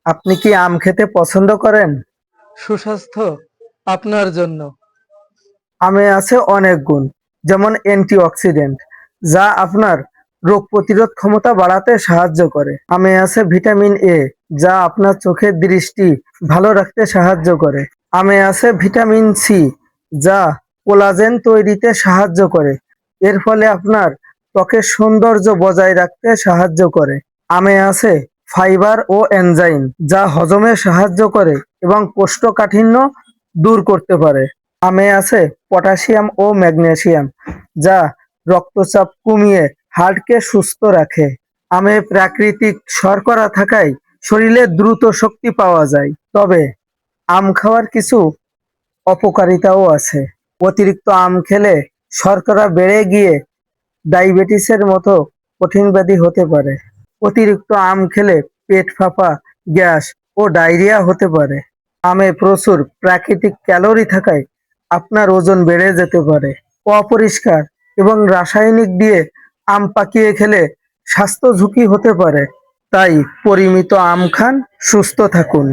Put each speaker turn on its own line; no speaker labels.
আপনি কি আম খেতে পছন্দ করেন?
সুস্বাস্থ্য আপনার জন্য।
আমে আছে অনেক গুণ, যেমন অ্যান্টিঅক্সিডেন্ট, যা আপনার রোগ প্রতিরোধ ক্ষমতা বাড়াতে সাহায্য করে। আমে আছে ভিটামিন এ, যা আপনার চোখের দৃষ্টি ভালো রাখতে সাহায্য করে। আমে আছে ভিটামিন সি, যা কোলাজেন তৈরিতে সাহায্য করে। এর ফলে আপনার ত্বকের সৌন্দর্য বজায় রাখতে সাহায্য করে। আমে আছে ফাইবার ও এনজাইম, যা হজমে সাহায্য করে এবং কোষ্ঠকাঠিন্য দূর করতে পারে। আমে আছে পটাশিয়াম ও ম্যাগনেসিয়াম, যা রক্তচাপ কমিয়ে হার্টকে সুস্থ রাখে। আমে প্রাকৃতিক শর্করা থাকায় শরীরে দ্রুত শক্তি পাওয়া যায়। তবে আম খাওয়ার কিছু অপকারিতাও আছে। অতিরিক্ত আম খেলে শর্করা বেড়ে গিয়ে ডায়াবেটিসের মতো কঠিন ব্যাধি হতে পারে। অতিরিক্ত আম খেলে পেট ফাঁপা, গ্যাস ও ডায়রিয়া হতে পারে। আমে প্রচুর প্রাকৃতিক ক্যালোরি থাকায় আপনার ওজন বেড়ে যেতে পারে। অপরিষ্কার এবং রাসায়নিক দিয়ে আম পাকিয়ে খেলে স্বাস্থ্য ঝুঁকি হতে পারে। তাই পরিমিত আম খান, সুস্থ থাকুন।